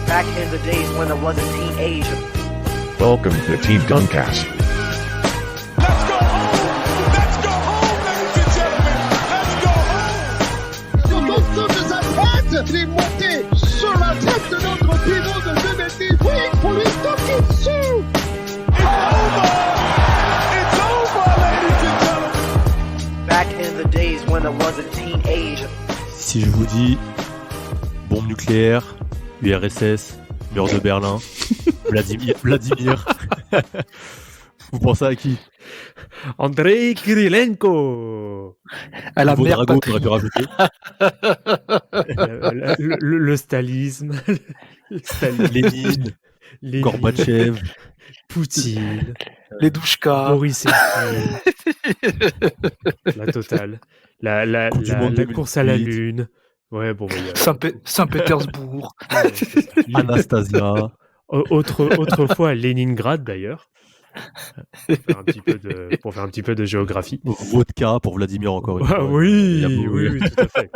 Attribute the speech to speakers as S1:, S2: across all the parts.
S1: Back in the days when I was a teenager.
S2: Welcome to Team Duncast.
S3: Let's go home! Let's go home, ladies and gentlemen! Let's go home!
S4: Sur l'ensemble de sa tête, il est monté sur la tête de notre pivot de 2010. Oui, pour lui taper dessus.
S3: It's over, ladies and gentlemen!
S1: Back in the days when I was a teenager.
S5: Si je vous dis bombe nucléaire, URSS, mur de Berlin, Vladimir, vous pensez à qui?
S6: Andrei Kirilenko.
S7: À la
S5: Niveau
S7: mère
S5: Drago,
S7: patrie.
S5: t'aurais pu rajouter.
S6: Le stalisme.
S5: Lénine,
S6: Lénine,
S5: Gorbatchev,
S6: Poutine,
S7: Les douchkas.
S6: Boris Eltsine. La totale. La
S5: Coupe du Monde
S6: course à la
S5: 2018.
S6: Lune. Ouais, bon,
S7: Saint-Pétersbourg.
S5: Anastasia.
S6: Autrefois Leningrad d'ailleurs. Pour faire un petit peu de géographie.
S5: Vodka pour Vladimir encore une
S6: Ah,
S5: fois.
S6: oui,
S5: Il y a beaucoup-
S6: oui, tout à fait.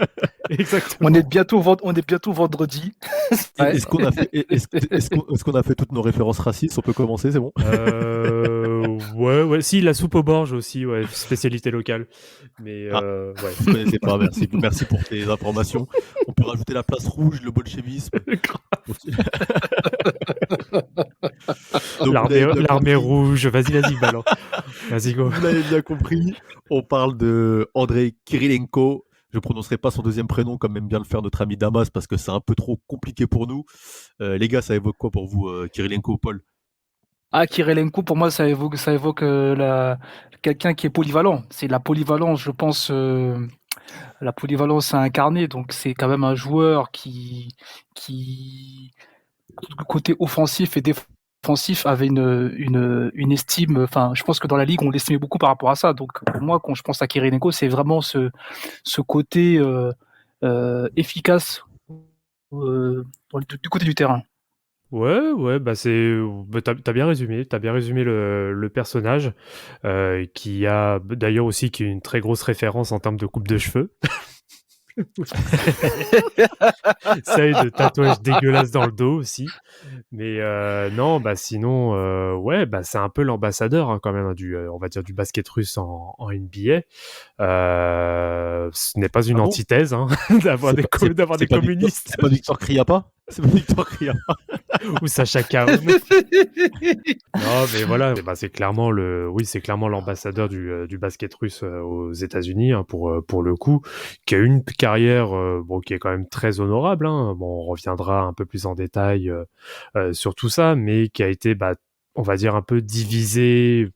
S6: Exactement.
S7: On est bientôt vendredi. Ouais.
S5: Est-ce qu'on a fait toutes nos références racistes? On peut commencer, c'est bon?
S6: Ouais, si, la soupe aux borges aussi, ouais, spécialité locale. Mais ouais.
S5: Je ne connaissais pas, merci pour tes informations. On peut rajouter la place rouge, le bolchevisme. Donc,
S6: L'armée rouge, vas-y, balance. Vas-y, go.
S5: vous l'avez bien compris, on parle de Andrei Kirilenko. Je ne prononcerai pas son deuxième prénom comme aime bien le faire notre ami Damas parce que c'est un peu trop compliqué pour nous. Les gars, ça évoque quoi pour vous, Kirilenko, Paul?
S7: Ah, Kirilenko, pour moi, ça évoque quelqu'un qui est polyvalent. C'est la polyvalence, je pense, la polyvalence à incarner. Donc, c'est quand même un joueur qui côté offensif et défensif, avait une estime. Enfin, je pense que dans la ligue, on l'estimait beaucoup par rapport à ça. Donc, pour moi, quand je pense à Kirilenko, c'est vraiment ce côté efficace du côté du terrain.
S6: Ouais, bah t'as bien résumé, le personnage, qui a d'ailleurs aussi qui est une très grosse référence en termes de coupe de cheveux. Ça et de tatouages dégueulasses dans le dos aussi. Mais non, bah sinon, ouais, bah c'est un peu l'ambassadeur hein, quand même hein, on va dire du basket russe en NBA. Ce n'est pas une antithèse hein, d'avoir des communistes.
S5: C'est pas Victor Kriapa? C'est pas Victor Kriapa.
S6: Ou Sacha Kaon. Non, mais voilà, bah, c'est clairement l'ambassadeur du basket russe aux États-Unis hein, pour le coup, qui a eu une carrière qui est quand même très honorable. Hein. Bon, on reviendra un peu plus en détail sur tout ça, mais qui a été, on va dire un peu divisé,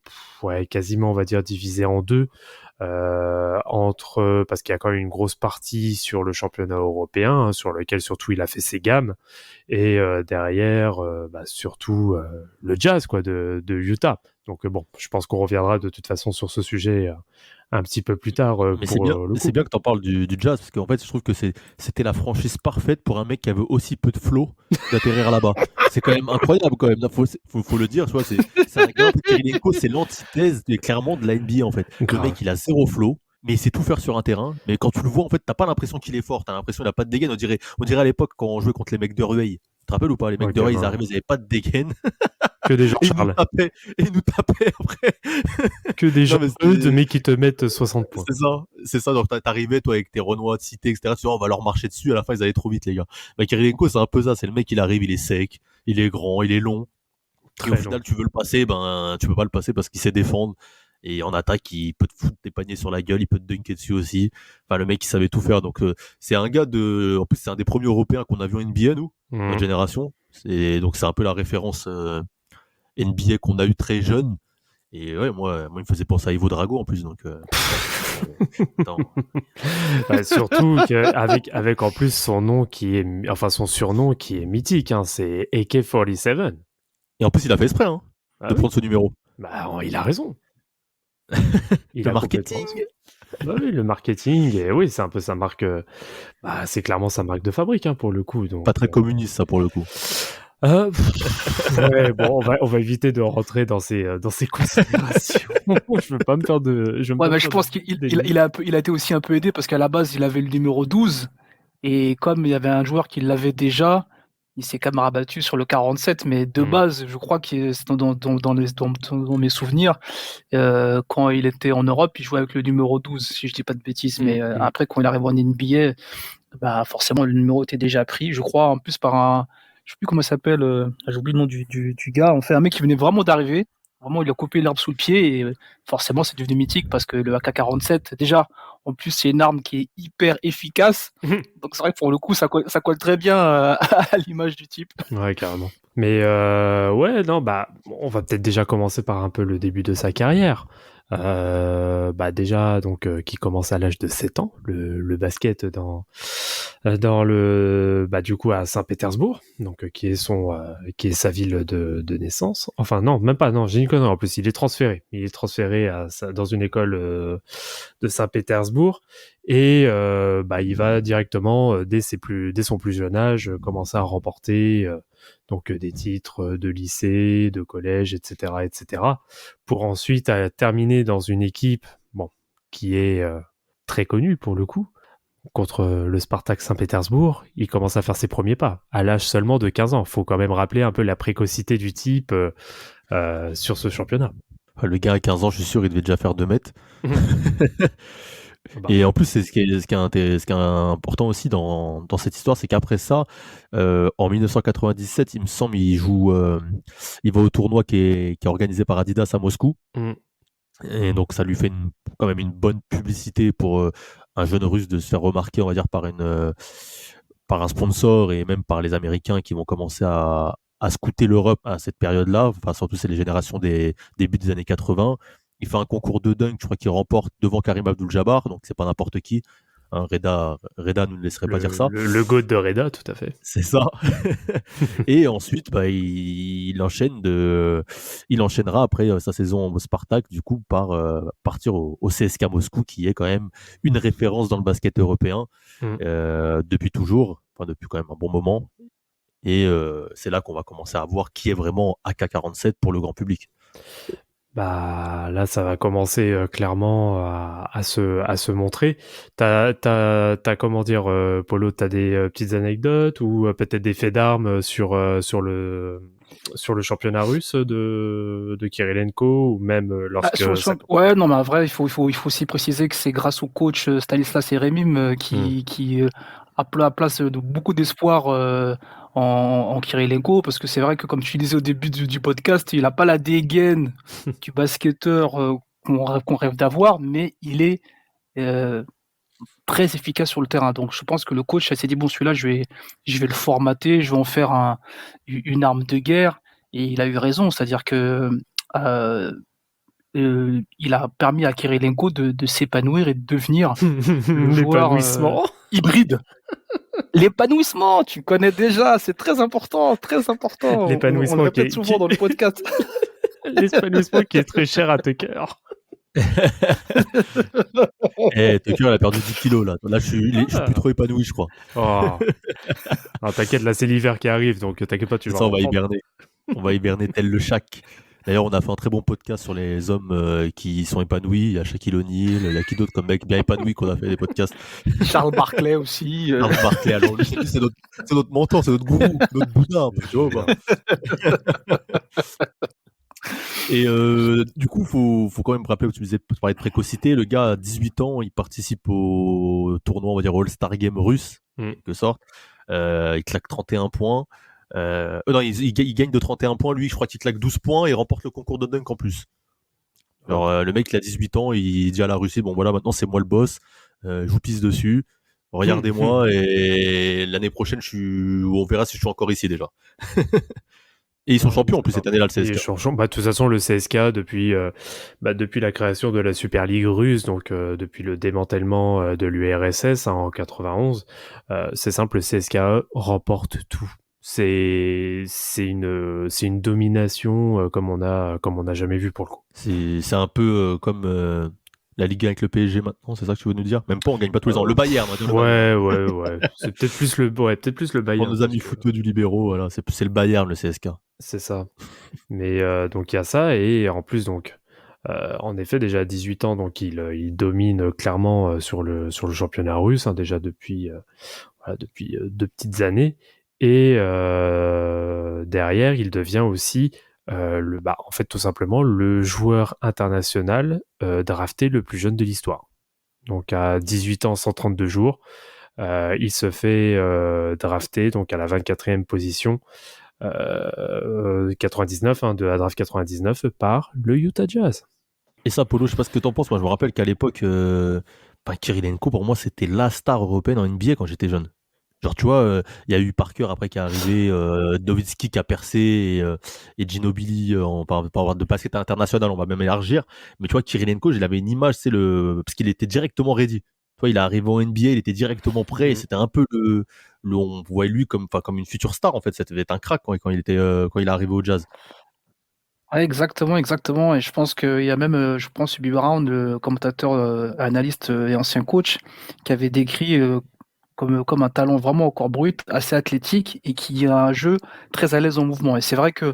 S6: quasiment on va dire divisé en deux. Parce qu'il y a quand même une grosse partie sur le championnat européen hein, sur lequel surtout il a fait ses gammes et derrière surtout le Jazz quoi de Utah. Donc bon, je pense qu'on reviendra de toute façon sur ce sujet un petit peu plus tard.
S5: Mais c'est bien que tu en parles du Jazz parce qu'en fait je trouve que c'était la franchise parfaite pour un mec qui avait aussi peu de flow d'atterrir là-bas. C'est quand même incroyable quand même. Faut le dire, tu vois, c'est un gars, Kirilenko, c'est l'antithèse clairement de la NBA en fait. Le mec il a zéro flow, mais il sait tout faire sur un terrain. Mais quand tu le vois en fait, t'as pas l'impression qu'il est fort, t'as l'impression qu'il a pas de dégaine. On dirait à l'époque quand on jouait contre les mecs de Rueil. Tu te rappelles ou pas? Les mecs de Rueil, ils arrivaient, ils avaient pas de dégaine.
S6: Que des gens Charles.
S5: Et ils nous tapaient après.
S6: Que des gens de mecs qui te mettent 60 points.
S5: C'est ça. Donc t'arrivais toi avec tes Renois de cité, etc. Tu vois, on va leur marcher dessus. À la fin, ils allaient trop vite, les gars. Kirilenko, c'est un peu ça. C'est le mec, il arrive, il est sec, il est grand, il est long. Et au final, tu veux le passer, tu peux pas le passer parce qu'il sait défendre. Et en attaque, il peut te foutre des paniers sur la gueule, il peut te dunker dessus aussi. Enfin, le mec, il savait tout faire. Donc, c'est un gars en plus, c'est un des premiers Européens qu'on a vu en NBA, nous, notre génération. Donc, c'est un peu la référence NBA qu'on a eu très jeune. Et ouais, moi, il me faisait penser à Ivo Drago en plus. Donc,
S6: surtout avec en plus son surnom qui est mythique, hein, c'est AK-47.
S5: Et en plus, il a fait exprès de prendre ce numéro.
S6: Bah, il a raison.
S5: Le marketing.
S6: Bah oui, le marketing, et oui, c'est un peu sa marque. C'est clairement sa marque de fabrique hein, pour le coup. Donc,
S5: pas très communiste, ça pour le coup.
S6: Ouais, bon, on va éviter de rentrer dans ces considérations. Je veux pas me faire de.
S7: Mais je pense qu'il a été aussi un peu aidé parce qu'à la base, il avait le numéro 12 et comme il y avait un joueur qui l'avait déjà, il s'est quand même rabattu sur le 47, mais de base, je crois que c'est dans mes souvenirs, quand il était en Europe, il jouait avec le numéro 12, si je dis pas de bêtises. Mais après, quand il arrive en NBA, bah forcément le numéro était déjà pris, je crois, en plus par un, je sais plus comment il s'appelle, j'ai oublié le nom du gars, en fait un mec qui venait vraiment d'arriver, vraiment il a coupé l'herbe sous le pied, et forcément c'est devenu mythique parce que le AK-47, déjà, en plus c'est une arme qui est hyper efficace, donc c'est vrai que pour le coup ça colle très bien à l'image du type.
S6: Ouais, carrément. Mais ouais, non, bah, on va peut-être déjà commencer par un peu le début de sa carrière. Bah déjà, donc, qui commence à l'âge de 7 ans, le basket dans le, bah, du coup, à Saint-Pétersbourg, donc, qui est sa ville de naissance. Enfin, non, même pas, non, j'ai une connerie en plus, il est transféré. Il est transféré dans une école de Saint-Pétersbourg. Et bah, il va directement, dès son plus jeune âge, commencer à remporter donc des titres de lycée, de collège, etc., pour ensuite terminer dans une équipe, bon, qui est très connue pour le coup, contre le Spartak Saint-Pétersbourg. Il commence à faire ses premiers pas à l'âge seulement de 15 ans. Faut quand même rappeler un peu la précocité du type sur ce championnat.
S5: Le gars à 15 ans, je suis sûr, il devait déjà faire 2 mètres. Et en plus, c'est ce qui est important aussi dans cette histoire, c'est qu'après ça, en 1997, il me semble, il va au tournoi qui est organisé par Adidas à Moscou. Et donc, ça lui fait quand même une bonne publicité pour un jeune Russe de se faire remarquer, on va dire, par un sponsor et même par les Américains qui vont commencer à scouter l'Europe à cette période-là. Enfin, surtout, c'est les générations des débuts des années 80. Il fait un concours de dunk, je crois qu'il remporte devant Karim Abdul-Jabbar, donc c'est pas n'importe qui. Hein, Reda nous ne laisserait pas dire ça.
S6: Le GOAT de Reda, tout à fait.
S5: C'est ça. Et ensuite, bah, il enchaînera après sa saison au Spartak, du coup, par partir au CSKA Moscou, qui est quand même une référence dans le basket européen depuis toujours, enfin depuis quand même un bon moment. Et c'est là qu'on va commencer à voir qui est vraiment AK-47 pour le grand public.
S6: Bah là, ça va commencer clairement à se montrer. T'as comment dire, Polo, t'as des petites anecdotes ou peut-être des faits d'armes sur le championnat russe de Kirilenko, ou même lorsque
S7: ouais, non, mais en vrai, il faut aussi préciser que c'est grâce au coach Stanislas Eremim qui a place de beaucoup d'espoir en Kirilenko, parce que c'est vrai que, comme tu disais au début du podcast, il n'a pas la dégaine du basketteur qu'on rêve d'avoir, mais il est très efficace sur le terrain. Donc je pense que le coach s'est dit, bon, celui-là, je vais le formater, je vais en faire une arme de guerre, et il a eu raison, c'est-à-dire que il a permis à Kirilenko de s'épanouir et de devenir le joueur hybride. L'épanouissement, tu connais déjà, c'est très important, très important.
S6: L'épanouissement,
S7: on le répète souvent dans le podcast.
S6: L'épanouissement qui est très cher à Tucker.
S5: Tucker, il a perdu 10 kilos là. Là, je suis plus trop épanoui, je crois.
S6: Oh. Alors, t'inquiète, là, c'est l'hiver qui arrive, donc t'inquiète pas, tu vas.
S5: Ça, on va hiberner. On va hiberner tel le Shaq. D'ailleurs, on a fait un très bon podcast sur les hommes qui sont épanouis. Il y a Shaquille O'Neal, il y a qui d'autre comme mec bien épanoui qu'on a fait des podcasts.
S7: Charles Barkley aussi.
S5: Charles Barkley, alors lui, c'est notre mentor, c'est notre gourou, notre Bouddha, un peu, tu vois. Et du coup, faut quand même rappeler, tu parlais de précocité. Le gars, à 18 ans, il participe au tournoi, on va dire All-Star Game russe, en quelque sorte. Il claque 31 points. Non, il gagne de 31 points. Lui, je crois qu'il claque 12 points et remporte le concours de dunk en plus. Alors, le mec, il a 18 ans, il dit à la Russie, bon voilà, maintenant c'est moi le boss, je vous pisse dessus, regardez-moi, et l'année prochaine, on verra si je suis encore ici déjà. Et ils sont champions en plus cette année-là, le CSKA.
S6: De toute façon, le CSKA, depuis la création de la Super League russe, donc depuis le démantèlement de l'URSS en 91, c'est simple, le CSKA remporte tout. C'est une domination comme on a jamais vu pour le coup.
S5: C'est un peu comme la Ligue 1 avec le PSG maintenant, c'est ça que tu veux nous dire? Même pas, on gagne pas tous les ans. Le Bayern,
S6: ouais. C'est peut-être plus le Bayern.
S5: Pour nos amis footeux du libéraux, voilà, c'est le Bayern, le CSKA.
S6: C'est ça. Mais donc il y a ça, et en plus donc en effet, déjà à 18 ans, donc il domine clairement sur le championnat russe, hein, déjà depuis 2 petites années. Et derrière, il devient aussi en fait, tout simplement, le joueur international drafté le plus jeune de l'histoire. Donc à 18 ans, 132 jours, il se fait drafter donc à la 24e position 99 de la draft 99 par le Utah Jazz.
S5: Et ça, Polo, je sais pas ce que t'en penses. Moi, je me rappelle qu'à l'époque, Kirilenko, pour moi, c'était la star européenne en NBA quand j'étais jeune. Genre, tu vois, il y a eu Parker après qui est arrivé, Nowitzki qui a percé et Ginobili en par de basket international, on va même élargir. Mais tu vois, Kirilenko, il avait une image, c'est parce qu'il était directement ready. Tu vois, il est arrivé en NBA, il était directement prêt. Et c'était un peu on voyait lui comme une future star en fait. Ça devait être un crack quand il est arrivé au Jazz.
S7: Ouais, exactement, exactement. Et je pense qu'il y a même, je pense, Ubi Brown, le commentateur, analyste et ancien coach, qui avait décrit comme un talent vraiment encore brut, assez athlétique et qui a un jeu très à l'aise en mouvement. Et c'est vrai que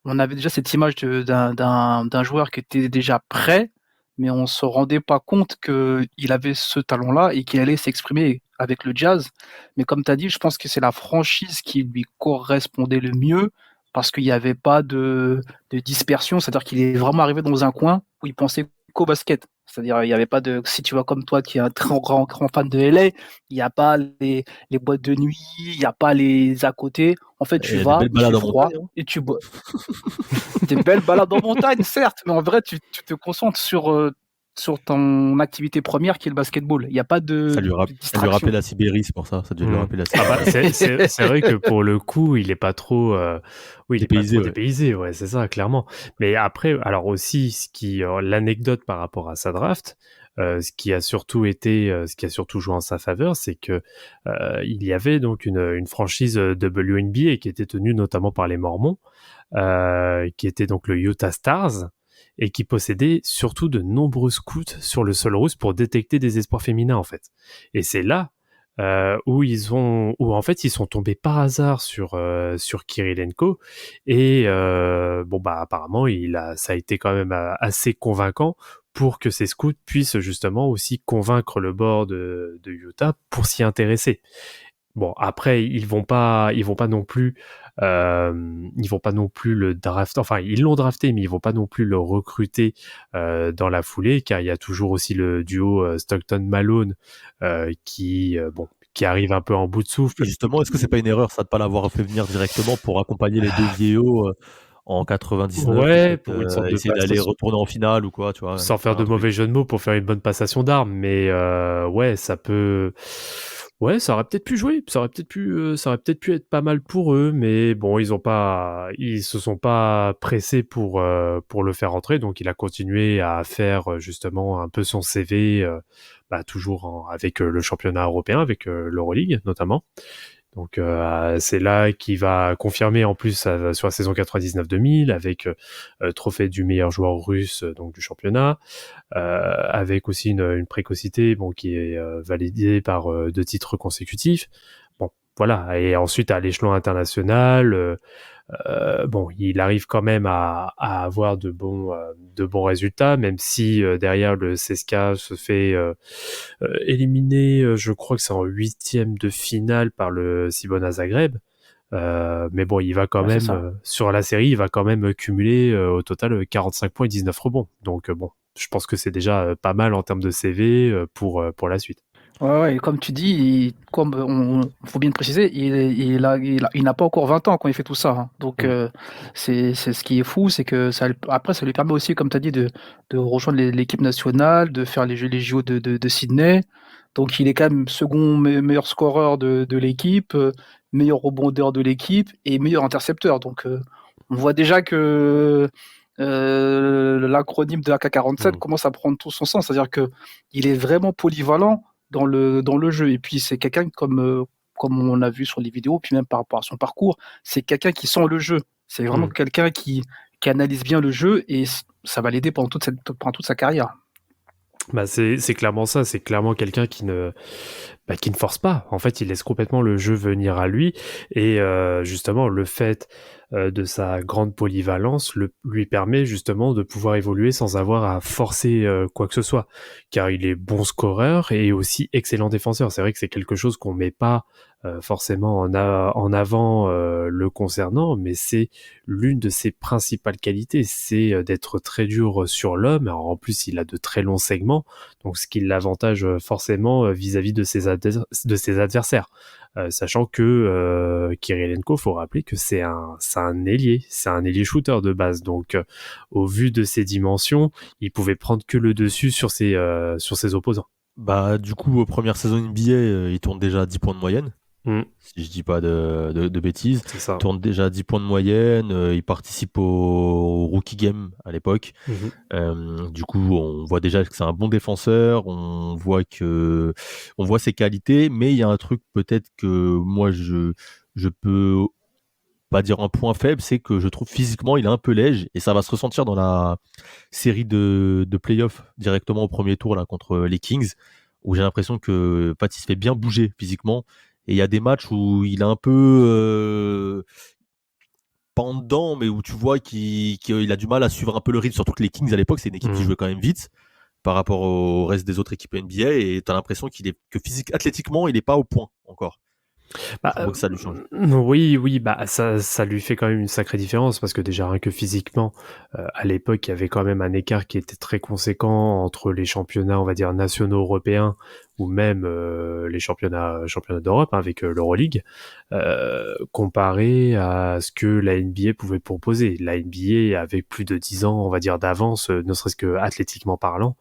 S7: on avait déjà cette image d'un joueur qui était déjà prêt, mais on se rendait pas compte qu'il avait ce talent-là et qu'il allait s'exprimer avec le Jazz. Mais comme tu as dit, je pense que c'est la franchise qui lui correspondait le mieux parce qu'il n'y avait pas de dispersion, c'est-à-dire qu'il est vraiment arrivé dans un coin où il pensait qu'au basket. C'est-à-dire, il n'y avait pas de. Si tu vois comme toi, qui est un très grand fan de LA, il n'y a pas les boîtes de nuit, il n'y a pas les à côté. En fait, tu vas, il fait froid et tu bois. Des belles balades en montagne, certes, mais en vrai, tu te concentres sur ton activité première qui est le basketball. Il n'y a pas de.
S5: Ça lui rappelle la Sibérie, c'est pour ça. Ça devait lui rappeler la Sibérie.
S6: C'est vrai que pour le coup, il est pas trop. Oui, il est pas trop dépaysé, ouais, c'est ça, clairement. Mais après, alors aussi, l'anecdote par rapport à sa draft, ce qui a surtout joué en sa faveur, c'est que il y avait donc une franchise WNBA qui était tenue notamment par les Mormons, qui était donc le Utah Stars, et qui possédait surtout de nombreux scouts sur le sol russe pour détecter des espoirs féminins, en fait. Et c'est là où en fait ils sont tombés par hasard sur Kirilenko, et apparemment ça a été quand même assez convaincant pour que ces scouts puissent justement aussi convaincre le board de Utah pour s'y intéresser. Bon, après, ils vont pas non plus le draft. Enfin, ils l'ont drafté, mais ils vont pas non plus le recruter dans la foulée, car il y a toujours aussi le duo Stockton-Malone qui arrive un peu en bout de souffle.
S5: Et justement, est-ce que c'est pas une erreur, ça, de pas l'avoir fait venir directement pour accompagner les deux vieillots en 99,
S6: pour une sorte
S5: essayer d'aller retourner en finale ou quoi, tu vois.
S6: Sans faire de mauvais jeu de mots, pour faire une bonne passation d'armes, mais ça peut. Ouais, ça aurait peut-être pu jouer, ça aurait peut-être pu être pas mal pour eux, mais bon, ils se sont pas pressés pour le faire rentrer, donc il a continué à faire justement un peu son CV, toujours avec le championnat européen, avec l'Euroleague notamment. Donc c'est là qu'il va confirmer en plus sur la saison 99-2000 avec trophée du meilleur joueur russe donc du championnat, avec aussi une précocité qui est validée par 2 titres consécutifs. Bon, voilà. Et ensuite à l'échelon international, il arrive quand même à avoir de bons résultats, même si derrière le CSKA se fait éliminer, je crois que c'est en 8e de finale par le Cibona Zagreb. Mais bon, il va quand même, sur la série, il va quand même cumuler au total 45 points et 19 rebonds. Donc je pense que c'est déjà pas mal en termes de CV pour la suite.
S7: Ouais, et comme tu dis, faut bien le préciser, il n'a pas encore 20 ans quand il fait tout ça, hein. Donc c'est ce qui est fou, c'est que ça lui permet aussi, comme tu as dit, de rejoindre l'équipe nationale, de faire les JO de Sydney. Donc il est quand même second meilleur scoreur de l'équipe, meilleur rebondeur de l'équipe et meilleur intercepteur. Donc on voit déjà que l'acronyme de AK-47 commence à prendre tout son sens, c'est-à-dire que il est vraiment polyvalent dans le jeu. Et puis c'est quelqu'un comme on a vu sur les vidéos, puis même par rapport à son parcours, c'est quelqu'un qui sent le jeu. C'est vraiment quelqu'un qui analyse bien le jeu, et ça va l'aider pendant toute sa carrière.
S6: C'est clairement ça, c'est clairement quelqu'un qui ne force pas. En fait, il laisse complètement le jeu venir à lui, et justement le fait de sa grande polyvalence lui permet justement de pouvoir évoluer sans avoir à forcer quoi que ce soit, car il est bon scoreur et aussi excellent défenseur. C'est vrai que c'est quelque chose qu'on met pas forcément en avant le concernant, mais c'est l'une de ses principales qualités, c'est d'être très dur sur l'homme. Alors, en plus, il a de très longs segments, donc ce qui l'avantage forcément vis-à-vis de ses adversaires. Sachant que Kirilenko, faut rappeler que c'est un ailier shooter de base. Donc, au vu de ses dimensions, il pouvait prendre que le dessus sur ses opposants.
S5: Bah, du coup, première saison NBA, il tourne déjà à 10 points de moyenne. Si je dis pas de bêtises.
S6: C'est ça.
S5: Il tourne déjà à 10 points de moyenne. Il participe au Rookie Game à l'époque. Du coup, on voit déjà que c'est un bon défenseur. On voit ses qualités. Mais il y a un truc peut-être que moi, je peux pas dire un point faible, c'est que je trouve physiquement, il est un peu léger. Et ça va se ressentir dans la série de playoffs directement au premier tour là, contre les Kings, où j'ai l'impression que Pat, il se fait bien bouger physiquement. Et il y a des matchs où il est un peu pas en dedans, mais où tu vois qu'il a du mal à suivre un peu le rythme. Surtout que les Kings à l'époque, c'est une équipe qui jouait quand même vite par rapport au reste des autres équipes NBA. Et tu as l'impression athlétiquement, il n'est pas au point encore. Que ça lui change.
S6: Oui, bah ça lui fait quand même une sacrée différence parce que déjà rien que physiquement, à l'époque, il y avait quand même un écart qui était très conséquent entre les championnats, on va dire nationaux européens ou même les championnats d'Europe avec l'Euroleague, comparé à ce que la NBA pouvait proposer. La NBA avait plus de 10 ans, on va dire, d'avance, ne serait-ce que athlétiquement parlant,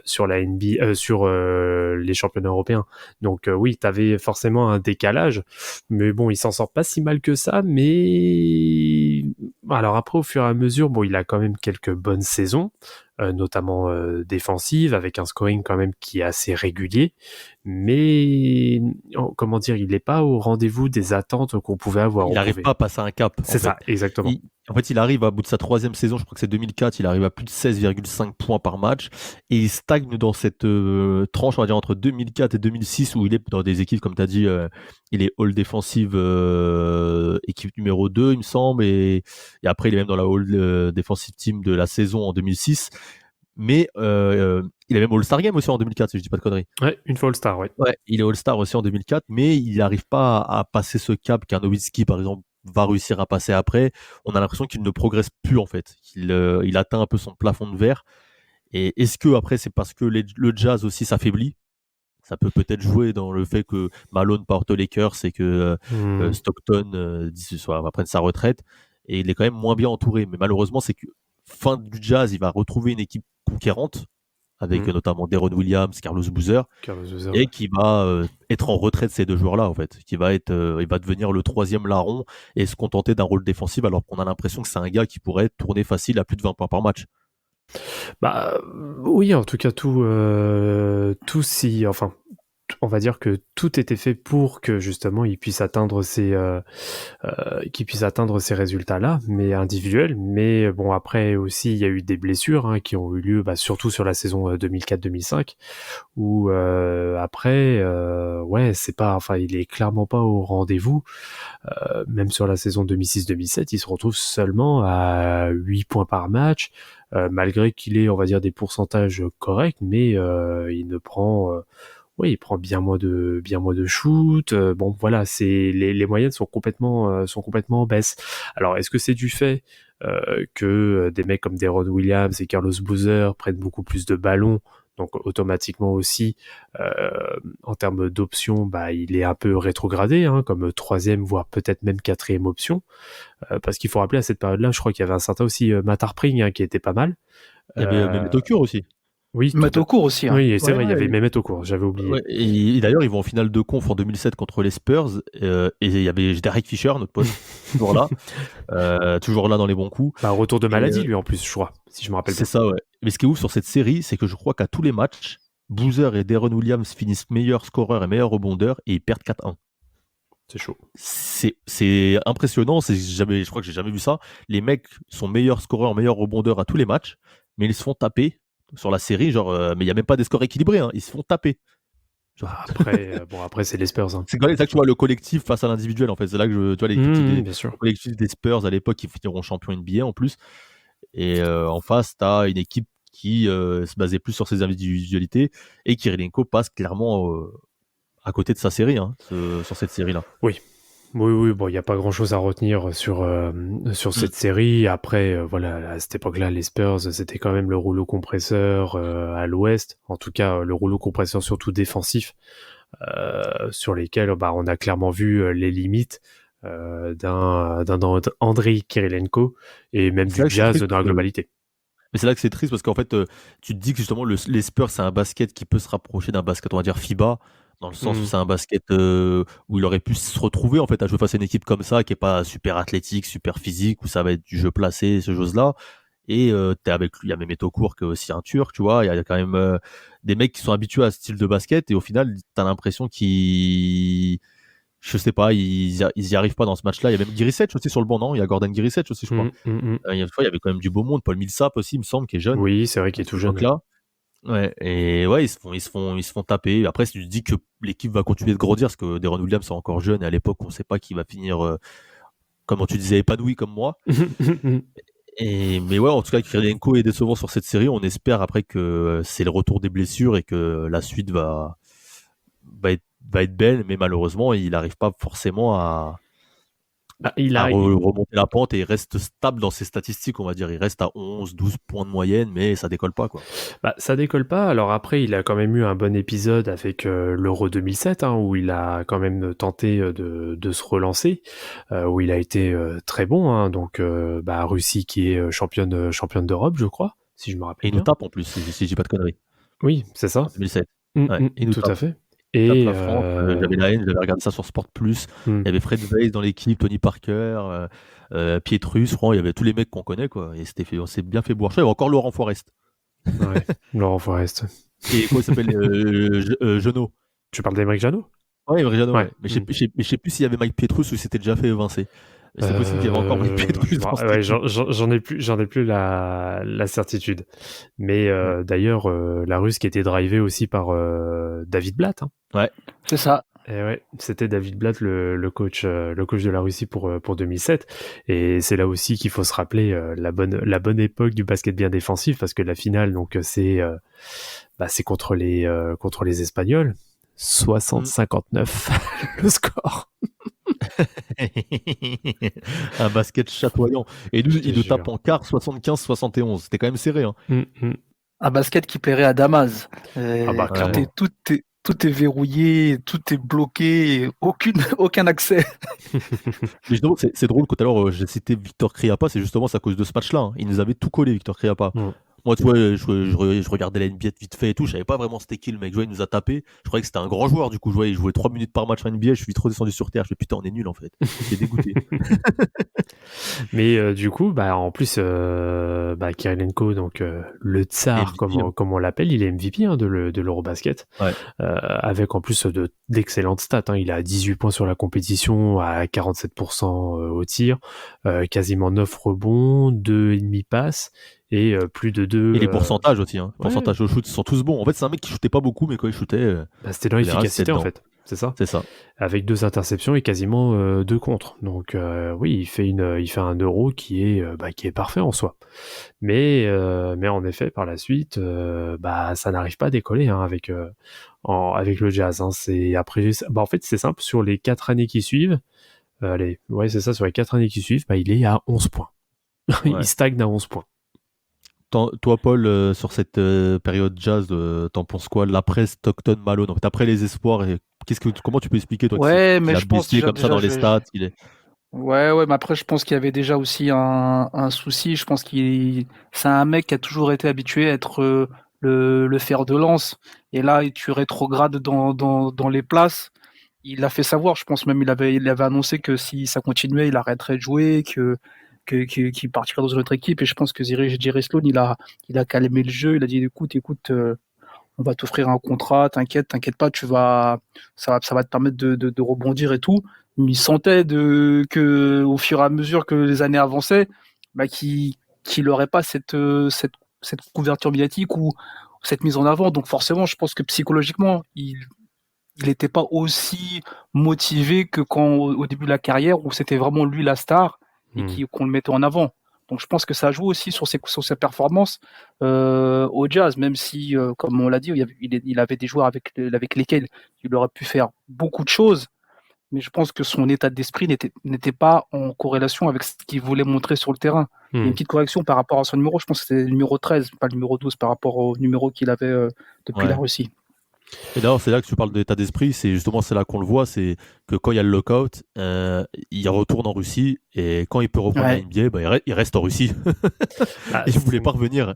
S6: sur la NBA, sur les championnats européens. Donc oui, t'avais forcément un décalage, mais bon, il s'en sort pas si mal que ça. Mais alors après, au fur et à mesure, bon, il a quand même quelques bonnes saisons, notamment défensives, avec un scoring quand même qui est assez régulier, mais comment dire, il n'est pas au rendez-vous des attentes qu'on pouvait avoir.
S5: Il n'arrive pas à passer un cap.
S6: C'est ça, exactement.
S5: Il arrive à bout de sa troisième saison, je crois que c'est 2004, il arrive à plus de 16,5 points par match, et il stagne dans cette tranche, on va dire, entre 2004 et 2006, où il est dans des équipes, comme tu as dit, il est All Defensive équipe numéro 2, il me semble, et après il est même dans la All Defensive Team de la saison en 2006. Mais il est même All-Star Game aussi en 2004, si je dis pas de conneries.
S6: Ouais, une fois All-Star, ouais.
S5: Ouais, il est All-Star aussi en 2004, mais il n'arrive pas à passer ce cap qu'un Nowitzki, par exemple, va réussir à passer après. On a l'impression qu'il ne progresse plus, en fait. Il atteint un peu son plafond de verre. Et est-ce que après, c'est parce que le Jazz aussi s'affaiblit? Ça peut peut-être jouer dans le fait que Malone porte aux Lakers et que Stockton va prendre sa retraite. Et il est quand même moins bien entouré. Mais malheureusement, c'est que fin du Jazz, il va retrouver une équipe conquérante avec notamment Deron Williams, Carlos Boozer, et qui va être en retrait de ces deux joueurs-là, en fait. Il va devenir le troisième larron et se contenter d'un rôle défensif, alors qu'on a l'impression que c'est un gars qui pourrait tourner facile à plus de 20 points par match.
S6: Bah oui, en tout cas, on va dire que tout était fait pour que justement il puisse atteindre ces résultats-là, mais individuels. Mais bon, après aussi, il y a eu des blessures qui ont eu lieu, surtout sur la saison 2004-2005, où après, il est clairement pas au rendez-vous. Même sur la saison 2006-2007, il se retrouve seulement à 8 points par match, malgré qu'il ait, on va dire, des pourcentages corrects, mais il prend bien moins de shoot. Bon, voilà, les moyennes sont complètement en baisse. Alors, est-ce que c'est du fait que des mecs comme Deron Williams et Carlos Boozer prennent beaucoup plus de ballons, donc automatiquement aussi, en termes d'options, il est un peu rétrogradé, comme troisième, voire peut-être même quatrième option, parce qu'il faut rappeler à cette période-là, je crois qu'il y avait un certain aussi Matt Harpring qui était pas mal.
S5: Il y avait Mehmet Okur aussi.
S6: Oui,
S7: Mehmet Okur aussi.
S6: Oui, c'est vrai, il y avait Mehmet Okur, j'avais oublié.
S5: Ouais, et d'ailleurs, ils vont en finale de conf en 2007 contre les Spurs, et il y avait Derek Fisher, notre pote, toujours là dans les bons coups.
S6: Retour de maladie, lui, en plus, je crois, si je me rappelle bien.
S5: C'est ça, ouais. Mais ce qui est ouf sur cette série, c'est que je crois qu'à tous les matchs, Boozer et Deron Williams finissent meilleurs scoreurs et meilleurs rebondeurs, et ils perdent 4-1.
S6: C'est chaud.
S5: C'est impressionnant, je crois que j'ai jamais vu ça. Les mecs sont meilleurs scoreurs, meilleurs rebondeurs à tous les matchs, mais ils se font taper sur la série, mais il n'y a même pas des scores équilibrés, ils se font taper. Tu vois.
S6: Après c'est les Spurs. Hein.
S5: C'est ça que tu vois le collectif face à l'individuel en fait. C'est là que tu vois les critiques
S6: Bien sûr.
S5: le collectif des Spurs à l'époque qui finiront champion NBA en plus. Et en face, tu as une équipe qui se basait plus sur ses individualités et Kirilenko passe clairement à côté de sa série, sur cette série-là.
S6: Oui, bon, il n'y a pas grand-chose à retenir sur cette série. Après, voilà, à cette époque-là, les Spurs, c'était quand même le rouleau compresseur à l'Ouest. En tout cas, le rouleau compresseur surtout défensif, sur lesquels on a clairement vu les limites d'un Andrei Kirilenko et même
S5: C'est
S6: du
S5: là que c'est
S6: Jazz
S5: triste
S6: dans la globalité.
S5: Mais c'est là que c'est triste parce qu'en fait, tu te dis que justement, les Spurs, c'est un basket qui peut se rapprocher d'un basket, on va dire, FIBA, dans le sens où c'est un basket où il aurait pu se retrouver en fait à jouer face à une équipe comme ça, qui est pas super athlétique, super physique, où ça va être du jeu placé, ce choses-là. Et t'es avec lui, il y a même Metokur qui est aussi un Turc, tu vois. Il y a quand même des mecs qui sont habitués à ce style de basket et au final, t'as l'impression je sais pas, ils y arrivent pas dans ce match-là. Il y a même Girisevic aussi sur le banc, non? Il y a Gordon Girisevic aussi, je crois. Il y a quand même du beau monde. Paul Millsap aussi, il me semble, qui est jeune.
S6: Oui, c'est vrai qu'il est tout jeune.
S5: Là. Ouais, et ouais, ils se font taper. Après, si tu te dis que l'équipe va continuer de grandir, parce que Deron Williams est encore jeune et à l'époque, on sait pas qui va finir, comment tu disais, épanoui comme moi. Mais ouais, en tout cas, Kirilenko est décevant sur cette série. On espère après que c'est le retour des blessures et que la suite va être belle, mais malheureusement, il n'arrive pas forcément à remonter la pente et il reste stable dans ses statistiques, on va dire. Il reste à 11, 12 points de moyenne, mais ça décolle pas, quoi.
S6: Ça décolle pas. Alors après, il a quand même eu un bon épisode avec l'Euro 2007, où il a quand même tenté de se relancer, où il a été très bon. Donc, Russie qui est championne d'Europe, je crois, si je me rappelle
S5: Et il
S6: bien.
S5: nous tape en plus, si je dis pas de conneries.
S6: Oui, c'est ça.
S5: En 2007.
S6: Il nous tout tape. À fait.
S5: Et la France, j'avais la haine, j'avais regardé ça sur Sport+. Il y avait Fred Weiss dans l'équipe, Tony Parker, Pietrus, il y avait tous les mecs qu'on connaît, quoi. Et on s'est bien fait boire. Il y avait encore Laurent Forest.
S6: Ouais, Laurent Forest.
S5: Et comment il s'appelle Jeannot.
S6: Tu parles d'Aymeric Jeannot?
S5: Ouais, Aymeric Jeannot. Ouais. Mais je sais plus s'il y avait Mike Pietrus ou s'était déjà fait évincer. Mais c'est possible qu'il y avait encore Mike Pietrus.
S6: J'en ai plus la certitude. Mais d'ailleurs, la Russe qui était drivée aussi par David Blatt.
S5: Ouais,
S7: c'est ça.
S6: Et ouais, c'était David Blatt le coach de la Russie pour 2007. Et c'est là aussi qu'il faut se rappeler la bonne époque du basket bien défensif, parce que la finale, donc c'est contre les Espagnols. 60-59 le score.
S5: Un basket chatoyant. Et nous, il nous tape en quart 75-71. C'était quand même serré.
S7: Un basket qui plairait à Damas. Tout est verrouillé, tout est bloqué, aucun accès.
S5: Mais c'est drôle que tout à l'heure j'ai cité Victor Kriapa, c'est justement à cause de ce match-là. Il nous avait tout collé, Victor Kriapa. Moi, tu vois, je regardais la NBA vite fait et tout, je savais pas vraiment c'était qui le mec. Il nous a tapé. Je croyais que c'était un grand joueur, du coup, il jouait 3 minutes par match en NBA. Je suis trop descendu sur terre. Je me putain, on est nul en fait. J'étais dégoûté.
S6: Mais du coup, en plus, Kirilenko, donc le tsar, comme on l'appelle, il est MVP de l'Eurobasket, avec en plus d'excellentes stats. Il a 18 points sur la compétition, à 47% au tir, quasiment 9 rebonds, 2,5 passes. Et plus de 2.
S5: Et les pourcentages aussi. Les pourcentages au shoot sont tous bons. En fait, c'est un mec qui shootait pas beaucoup, mais quand il shootait.
S6: C'était dans l'efficacité, en fait. C'est ça.
S5: C'est ça.
S6: Avec 2 interceptions et quasiment 2 contres. Donc, oui, il fait un euro qui est parfait en soi. Mais en effet, par la suite, ça n'arrive pas à décoller avec le Jazz. C'est après. En fait, c'est simple. Sur les 4 années qui suivent, c'est ça. Sur les 4 années qui suivent, il est à 11 points. Il stagne à 11 points.
S5: Toi, Paul, sur cette période Jazz, t'en penses quoi? L'après Stockton Malone, donc après les espoirs, comment tu peux expliquer toi?
S7: Mais je pense
S5: comme ça dans les stats,
S7: Ouais, mais après je pense qu'il y avait déjà aussi un souci. Je pense c'est un mec qui a toujours été habitué à être le fer de lance. Et là, tu rétrogrades dans les places. Il l'a fait savoir. Je pense même il avait annoncé que si ça continuait, il arrêterait de jouer, qui partirait dans une autre équipe. Et je pense que Jerry Sloan, il a calmé le jeu. Il a dit écoute, on va t'offrir un contrat, t'inquiète pas, ça va te permettre de rebondir et tout. Mais il sentait que au fur et à mesure que les années avançaient, qu'il n'aurait pas cette couverture médiatique ou cette mise en avant. Donc forcément, je pense que psychologiquement, il il n'était pas aussi motivé que quand au début de la carrière où c'était vraiment lui la star et qu'on le mettait en avant. Donc je pense que ça joue aussi sur ses performances au Jazz, même si, comme on l'a dit, il avait des joueurs avec lesquels il aurait pu faire beaucoup de choses, mais je pense que son état d'esprit n'était pas en corrélation avec ce qu'il voulait montrer sur le terrain. Il y a une petite correction par rapport à son numéro, je pense que c'était le numéro 13, pas le numéro 12, par rapport au numéro qu'il avait depuis la Russie.
S5: Et d'ailleurs, c'est là que tu parles d'état d'esprit, c'est là qu'on le voit, c'est que quand il y a le lockout, il retourne en Russie, et quand il peut reprendre la NBA, il reste en Russie. Il ne voulait pas revenir.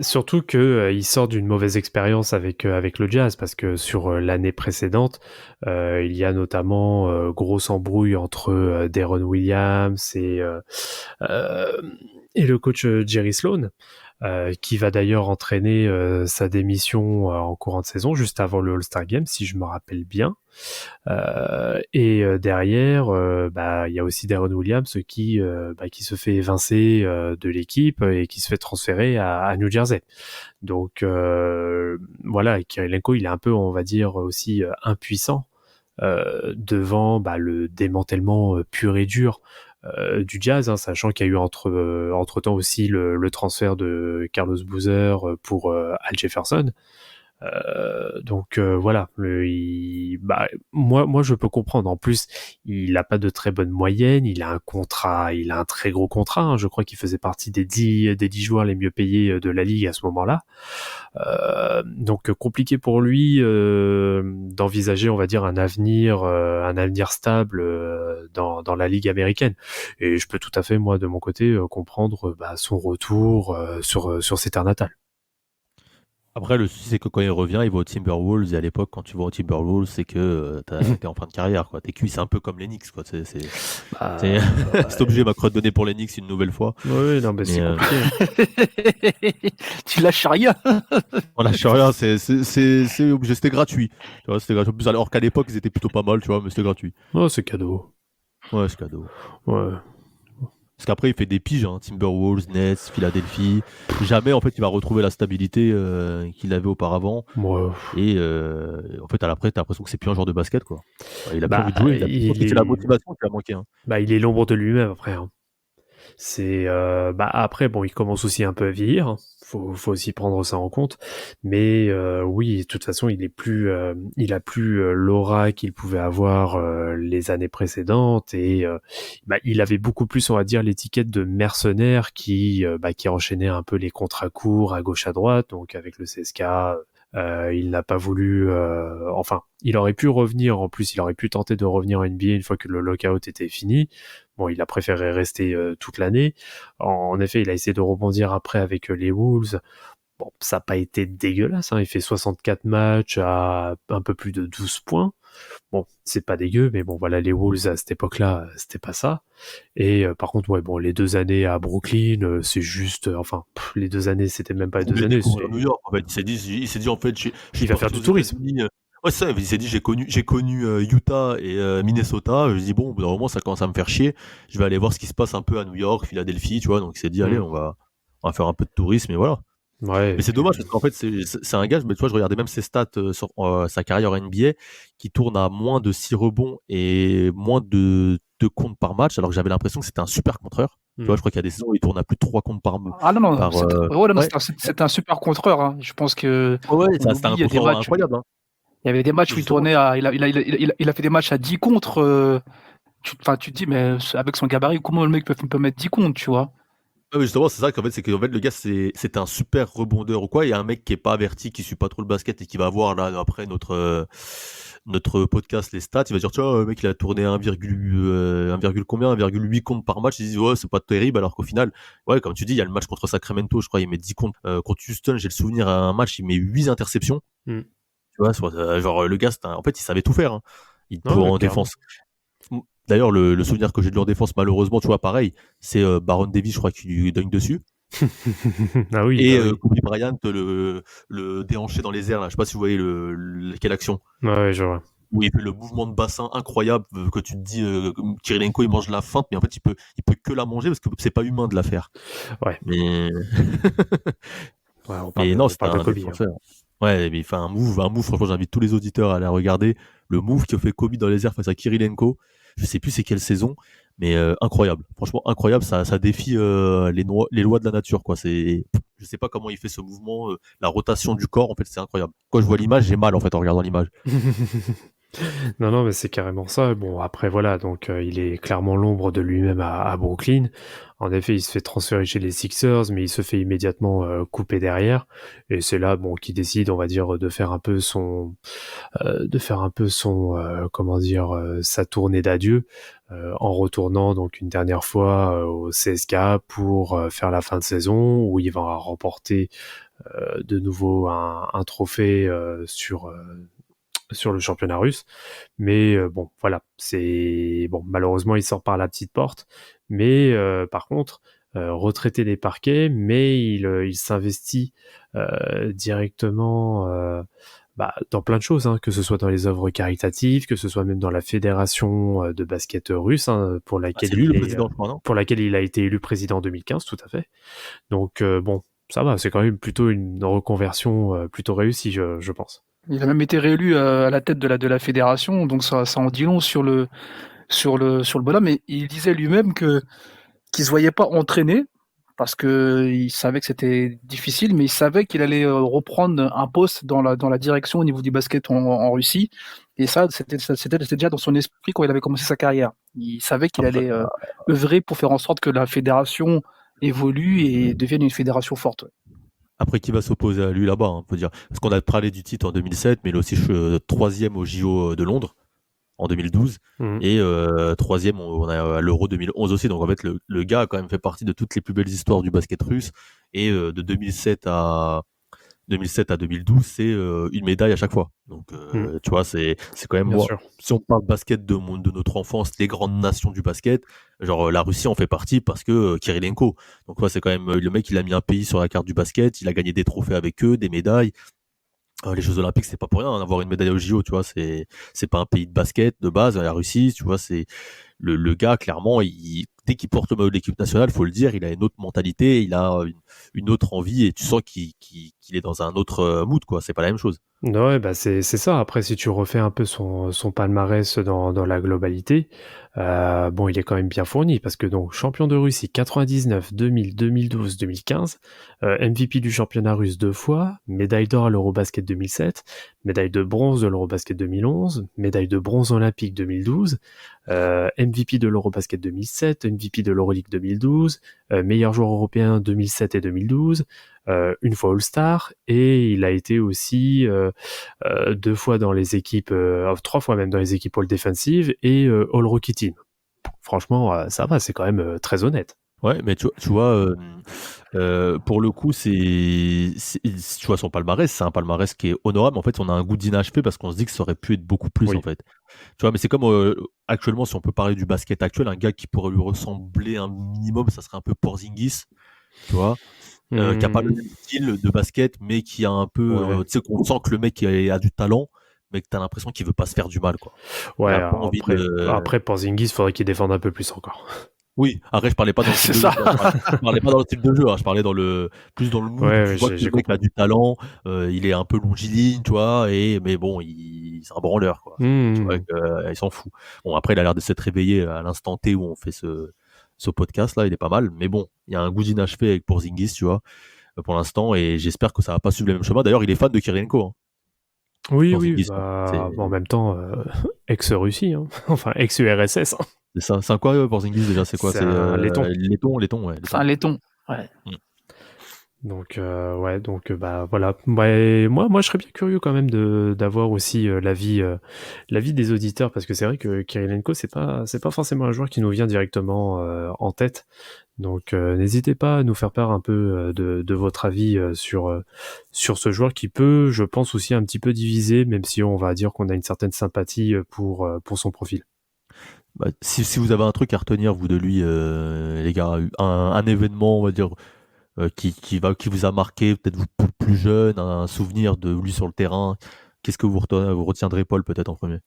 S6: Surtout qu'il sort d'une mauvaise expérience avec le Jazz, parce que sur l'année précédente, il y a notamment grosse embrouille entre Deron Williams et le coach Jerry Sloan. Qui va d'ailleurs entraîner sa démission en courant de saison, juste avant le All-Star Game, si je me rappelle bien. Et derrière, il y a aussi Deron Williams qui se fait évincer de l'équipe et qui se fait transférer à New Jersey. Donc voilà, Kirilenko, il est un peu, on va dire, aussi impuissant devant le démantèlement pur et dur du Jazz, sachant qu'il y a eu entre-temps aussi le transfert de Carlos Boozer pour Al Jefferson. Donc voilà, moi je peux comprendre. En plus, il a pas de très bonne moyenne, il a un très gros contrat. Je crois qu'il faisait partie des 10 joueurs les mieux payés de la ligue à ce moment-là. Donc compliqué pour lui d'envisager, on va dire, un avenir stable dans la ligue américaine. Et je peux tout à fait, moi de mon côté, comprendre son retour sur ses terres natales.
S5: Après, le souci, c'est que quand il revient, il va aux Timberwolves. Et à l'époque, quand tu vas aux Timberwolves, c'est que t'es en fin de carrière, quoi. T'es cuit, c'est un peu comme les Knicks, quoi. C'est obligé, Macron, de donner pour les Knicks une nouvelle fois.
S6: Oui, non, mais c'est compliqué.
S7: Tu lâches rien.
S5: On lâche rien, c'est obligé. C'était gratuit. Tu vois, c'était gratuit. En plus, alors qu'à l'époque, ils étaient plutôt pas mal, tu vois, mais c'était gratuit.
S6: Oh, c'est cadeau.
S5: Ouais, c'est cadeau.
S6: Ouais.
S5: Parce qu'après, il fait des piges, Timberwolves, Nets, Philadelphie. Jamais, en fait, il va retrouver la stabilité qu'il avait auparavant.
S6: Ouais.
S5: Et en fait, après, t'as l'impression que c'est plus un joueur de basket, quoi. Il a plus envie de jouer. C'est la motivation qui a manqué.
S6: Il est l'ombre de lui-même, après. C'est après, bon, il commence aussi un peu à vieillir. Faut aussi prendre ça en compte. Mais oui, de toute façon, il a plus l'aura qu'il pouvait avoir les années précédentes, et il avait beaucoup plus, on va dire, l'étiquette de mercenaire qui enchaînait un peu les contrats courts à gauche à droite. Donc avec le CSKA, il n'a pas voulu, il aurait pu revenir. En plus, il aurait pu tenter de revenir en NBA une fois que le lockout était fini. Bon, il a préféré rester toute l'année. En effet, il a essayé de rebondir après avec les Wolves. Bon, ça n'a pas été dégueulasse. Il fait 64 matchs à un peu plus de 12 points. Bon, c'est pas dégueu, mais bon, voilà, les Wolves à cette époque-là, c'était pas ça. Et par contre, les 2 années à Brooklyn, c'est juste, les 2 années, c'était même pas 2 années.
S5: C'est New York, en fait. Il s'est dit, en fait,
S6: il va faire du tourisme.
S5: Ouais, ça, il s'est dit, j'ai connu Utah et Minnesota. Je me dis, bon, au bout d'un moment, ça commence à me faire chier. Je vais aller voir ce qui se passe un peu à New York, Philadelphie, tu vois. Donc, il s'est dit, allez, on va faire un peu de tourisme, et voilà.
S6: Ouais.
S5: Mais c'est dommage, parce qu'en fait, c'est un gars, tu vois, je regardais même ses stats sur sa carrière en NBA, qui tourne à moins de 6 rebonds et moins de 2 comptes par match, alors que j'avais l'impression que c'était un super contreur. Tu vois, je crois qu'il y a des saisons où il tourne à plus de 3 comptes par match.
S7: Ah non, c'était un super contreur. Je pense que.
S5: Ouais, c'était un contreur incroyable.
S7: Il y avait des matchs où il tournait il a fait des matchs à 10 contre. Tu te dis, mais avec son gabarit, comment le mec peut mettre 10 contre, tu vois?
S5: Ouais, justement, c'est ça qu'en fait, le gars, c'est un super rebondeur ou quoi. Il y a un mec qui est pas averti, qui suit pas trop le basket et qui va voir là après notre podcast, les stats. Il va dire, tu vois, le mec, il a tourné 1,8 comptes par match. Il dit, ouais, c'est pas terrible, alors qu'au final, ouais, comme tu dis, il y a le match contre Sacramento, je crois, il met 10 comptes. Contre Houston, j'ai le souvenir, à un match, il met 8 interceptions. Tu vois, genre, le gars, en fait, il savait tout faire. Il peut en défense. D'ailleurs, le souvenir que j'ai de lui en défense, malheureusement, tu vois, pareil, c'est Baron Davis, je crois, qui lui donne dessus.
S6: Ah oui.
S5: Et Kobe Bryant, le déhanché dans les airs, là. Je sais pas si vous voyez quelle action.
S6: Ouais, je vois.
S5: Où il fait le mouvement de bassin incroyable, que tu te dis, Kirilenko, il mange la feinte, mais en fait, il peut que la manger parce que c'est pas humain de la faire.
S6: Ouais.
S5: Mais.
S6: Ouais, on parle de Kobe.
S5: Ouais, mais il fait un move, franchement, j'invite tous les auditeurs à aller regarder. Le move qui a fait Kobe dans les airs face à Kirilenko. Je sais plus c'est quelle saison, mais incroyable. Franchement, incroyable. Ça défie les lois de la nature, quoi. Je sais pas comment il fait ce mouvement, la rotation du corps, en fait, c'est incroyable. Quand je vois l'image, j'ai mal, en fait, en regardant l'image.
S6: Non, non, mais c'est carrément ça. Bon, après, voilà, donc il est clairement l'ombre de lui-même à Brooklyn. En effet, il se fait transférer chez les Sixers, mais il se fait immédiatement couper derrière. Et c'est là, bon, qu'il décide, on va dire, de faire un peu comment dire, sa tournée d'adieu, en retournant donc une dernière fois au CSKA pour faire la fin de saison, où il va remporter de nouveau un trophée sur le championnat russe. Mais bon, voilà, c'est bon. Malheureusement, il sort par la petite porte. Mais par contre, retraité des parquets, mais il s'investit directement dans plein de choses, hein, que ce soit dans les œuvres caritatives, que ce soit même dans la fédération de basket russe, hein,
S5: C'est lui le président, je crois, non?
S6: pour laquelle il a été élu président en 2015, tout à fait. Donc bon, ça va, c'est quand même plutôt une reconversion plutôt réussie, je pense.
S7: Il a même été réélu à la tête de la fédération, donc ça en dit long sur le bonhomme. Mais il disait lui-même qu'il se voyait pas entraîner parce que il savait que c'était difficile, mais il savait qu'il allait reprendre un poste dans la direction au niveau du basket en Russie. Et ça, c'était déjà dans son esprit quand il avait commencé sa carrière. Il savait qu'il allait œuvrer pour faire en sorte que la fédération évolue et devienne une fédération forte.
S5: Après, qui va s'opposer à lui là-bas, hein, on peut dire. Parce qu'on a parlé du titre en 2007, mais il est aussi troisième au JO de Londres en 2012.
S6: Mhm.
S5: Et troisième, on a à l'Euro 2011 aussi. Donc en fait, le gars a quand même fait partie de toutes les plus belles histoires du basket russe. Et de 2007 à 2012, c'est une médaille à chaque fois. Donc, tu vois, c'est quand même
S6: Bien
S5: moi.
S6: sûr.
S5: Si on parle basket de notre enfance, les grandes nations du basket, genre la Russie en fait partie parce que Kirilenko. Donc, ouais, c'est quand même le mec, il a mis un pays sur la carte du basket, il a gagné des trophées avec eux, des médailles. Les Jeux Olympiques, c'est pas pour rien, hein, avoir une médaille au JO, tu vois, c'est pas un pays de basket de base, la Russie, tu vois, c'est le gars, clairement, dès qu'il porte le maillot de l'équipe nationale, faut le dire, il a une autre mentalité, il a une autre envie, et tu sens qu'il est dans un autre mood, quoi, c'est pas la même chose.
S6: Ouais, bah c'est ça. Après, si tu refais un peu son palmarès dans la globalité, bon, il est quand même bien fourni parce que donc champion de Russie 99, 2000, 2012, 2015, MVP du championnat russe 2 fois, médaille d'or à l'Eurobasket 2007, médaille de bronze de l'Eurobasket 2011, médaille de bronze olympique 2012, MVP de l'Eurobasket 2007, MVP de l'Euroleague 2012, meilleur joueur européen 2007 et 2012, une fois All-Star, et il a été aussi 2 fois dans les équipes, 3 fois même dans les équipes All-Defensive et All-Rookie Team. Franchement, ça va, c'est quand même très honnête.
S5: Ouais, mais tu vois, pour le coup, tu vois, son palmarès, c'est un palmarès qui est honorable. En fait, on a un goût d'inachevé parce qu'on se dit que ça aurait pu être beaucoup plus,
S6: Oui.
S5: en fait. Tu vois, mais c'est comme actuellement, si on peut parler du basket actuel, un gars qui pourrait lui ressembler un minimum, ça serait un peu Porzingis, tu vois, qui a pas le même style de basket, mais qui a un peu,
S6: Ouais.
S5: tu sais, qu'on sent que le mec a du talent, mais que t'as l'impression qu'il veut pas se faire du mal, quoi.
S6: Ouais,
S5: Il a pas envie
S6: après Porzingis, faudrait qu'il défende un peu plus encore.
S5: Oui, après je parlais pas dans le
S7: C'est
S5: style de
S7: ça.
S5: jeu, je parlais pas dans le style de jeu, hein, je parlais plus dans le mood.
S6: Ouais,
S5: Tu vois que
S6: j'ai
S5: le mec
S6: compris.
S5: a du talent, il est un peu longiligne, tu vois, mais bon, c'est un branleur, quoi. Tu vois, il s'en fout. Bon, après, il a l'air de s'être réveillé à l'instant T où on fait ce podcast là, il est pas mal, mais bon, il y a un goût d'inachevé avec Porzingis, tu vois, pour l'instant, et j'espère que ça va pas suivre le même chemin. D'ailleurs, il est fan de Kirilenko, hein,
S6: Oui,
S5: Porzingis, hein.
S6: bah, bon, en même temps, ex-Russie, hein. Enfin ex-URSS. Hein.
S5: C'est quoi Porzingis déjà? C'est quoi?
S6: C'est un laiton.
S5: Laiton, ouais.
S7: C'est un laiton. Ouais.
S6: Donc ouais, donc bah voilà. Ouais, moi je serais bien curieux quand même d'avoir aussi l'avis des auditeurs parce que c'est vrai que Kirilenko c'est pas forcément un joueur qui nous vient directement en tête. Donc n'hésitez pas à nous faire part un peu de votre avis sur ce joueur qui peut, je pense aussi un petit peu diviser, même si on va dire qu'on a une certaine sympathie pour son profil.
S5: Bah, si vous avez un truc à retenir, vous, de lui, les gars, un événement, on va dire, qui vous a marqué, peut-être vous plus jeune, un souvenir de lui sur le terrain, qu'est-ce que vous retiendrez, Paul, peut-être en premier?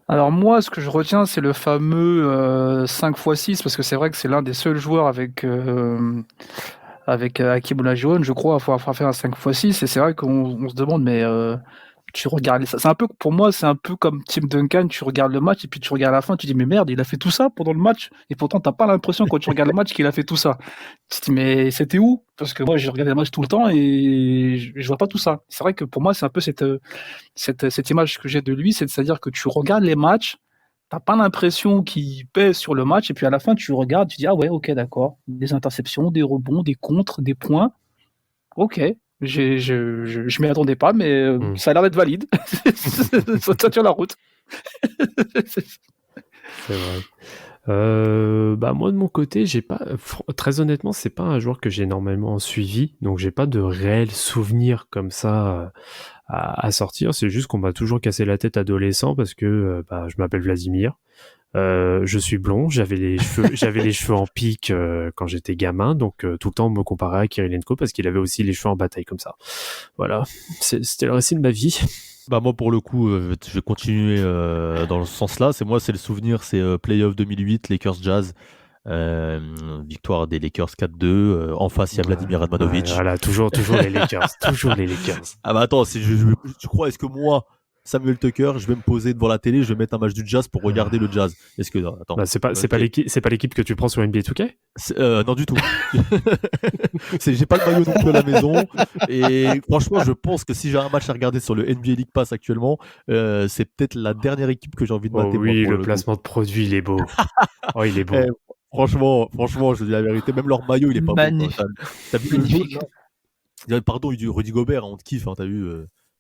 S7: Alors moi, ce que je retiens, c'est le fameux 5x6, parce que c'est vrai que c'est l'un des seuls joueurs avec Hakim Olajuwon, je crois, avoir faire un 5x6. Et c'est vrai qu'on se demande, mais tu regardes ça. C'est un peu, pour moi, c'est un peu comme Tim Duncan. Tu regardes le match et puis tu regardes la fin, tu dis, mais merde, il a fait tout ça pendant le match. Et pourtant, t'as pas l'impression quand tu regardes le match qu'il a fait tout ça. Tu te dis, mais c'était où? Parce que moi, j'ai regardé le match tout le temps et je vois pas tout ça. C'est vrai que pour moi, c'est un peu cette image que j'ai de lui, c'est-à-dire que tu regardes les matchs, t'as pas l'impression qu'il pèse sur le match, et puis à la fin, tu regardes, tu dis, ah ouais, ok, d'accord. Des interceptions, des rebonds, des contres, des points. Ok. Je m'y attendais pas, mais ça a l'air d'être valide. Ça tient la route.
S6: C'est vrai. Moi de mon côté, j'ai pas, très honnêtement, c'est pas un joueur que j'ai énormément suivi, donc j'ai pas de réel souvenir comme ça à sortir. C'est juste qu'on m'a toujours cassé la tête adolescent parce que je m'appelle Vladimir. Je suis blond, j'avais les cheveux en pique quand j'étais gamin, donc tout le temps on me comparait à Kirilenko parce qu'il avait aussi les cheveux en bataille comme ça. Voilà, c'était le récit de ma vie.
S5: Bah moi pour le coup, je vais continuer dans ce sens-là. C'est le souvenir, c'est Playoff 2008, Lakers Jazz, victoire des Lakers 4-2. En face il y a Vladimir Radmanovic.
S6: Voilà, toujours les Lakers, toujours les Lakers.
S5: Ah bah attends, tu crois, est-ce que moi, Samuel Tucker, je vais me poser devant la télé, je vais mettre un match du Jazz pour regarder le Jazz? Est-ce que attends,
S6: c'est pas l'équipe que tu prends sur NBA 2K?
S5: Non du tout. J'ai pas le maillot non plus à la maison, et franchement je pense que si j'ai un match à regarder sur le NBA League Pass actuellement, c'est peut-être la dernière équipe que j'ai envie de mater.
S6: Oui, le placement de produit, il est beau. Oh, il est beau.
S5: Franchement, je dis la vérité, même leur maillot il est pas
S7: magnifique.
S5: beau. T'as vu le jaune, là? Pardon, Rudy Gobert, on te kiffe, t'as vu,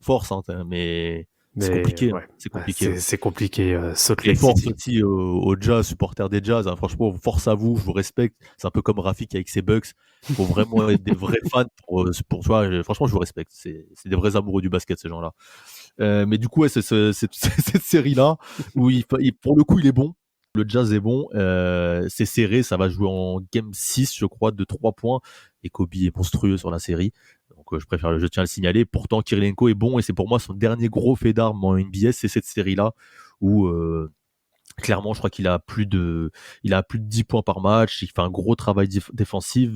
S5: force, mais c'est compliqué.
S6: Ouais.
S5: C'est compliqué.
S6: C'est compliqué. Saute
S5: Et
S6: les
S5: force aussi aux Jazz, supporters des Jazz. Franchement, force à vous, je vous respecte. C'est un peu comme Rafik avec ses Bucks. Il faut vraiment être des vrais fans pour toi. Franchement, je vous respecte. C'est des vrais amoureux du basket, ces gens-là. Mais du coup, c'est cette série-là où pour le coup, il est bon. Le Jazz est bon. C'est serré. Ça va jouer en Game 6, je crois, de 3 points. Et Kobe est monstrueux sur la série. Donc, je tiens à le signaler. Pourtant, Kirilenko est bon et c'est pour moi son dernier gros fait d'armes en NBA. C'est cette série-là où, clairement, je crois qu'il a plus de 10 points par match. Il fait un gros travail défensif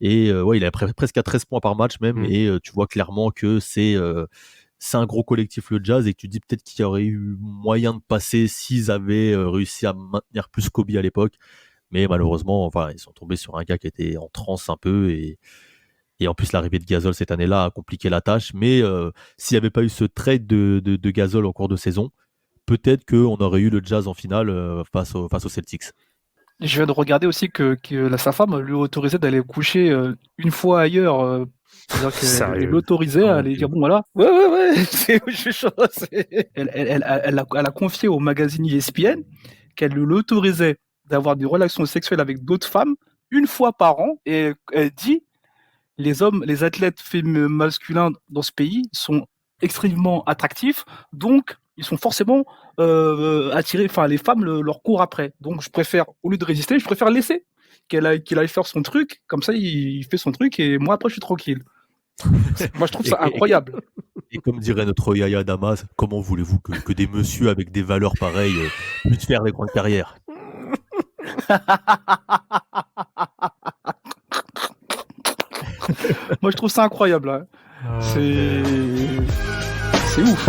S5: et il est presque à 13 points par match même. Et tu vois clairement que c'est un gros collectif, le Jazz, et que tu dis peut-être qu'il y aurait eu moyen de passer s'ils avaient réussi à maintenir plus Kobe à l'époque. Mais malheureusement, ils sont tombés sur un gars qui était en transe un peu et en plus, l'arrivée de Gasol cette année-là a compliqué la tâche. Mais s'il n'y avait pas eu ce trade de Gasol en cours de saison, peut-être qu'on aurait eu le Jazz en finale face aux Celtics.
S7: Je viens de regarder aussi que sa femme lui autorisait d'aller coucher une fois ailleurs. C'est-à-dire qu'elle l'autorisait à aller dire bon voilà. Ouais. Elle a confié au magazine ESPN qu'elle l'autorisait d'avoir des relations sexuelles avec d'autres femmes une fois par an, et elle dit les athlètes masculins dans ce pays sont extrêmement attractifs, donc ils sont forcément attirés, les femmes leur courent après. Donc je préfère, au lieu de résister, je préfère laisser qu'il aille faire son truc, comme ça il fait son truc et moi après je suis tranquille. Moi je trouve ça incroyable.
S5: Et comme dirait notre Yaya Damas, comment voulez-vous que des messieurs avec des valeurs pareilles puissent faire des grandes carrières?
S7: Moi je trouve ça incroyable, hein. C'est ouf.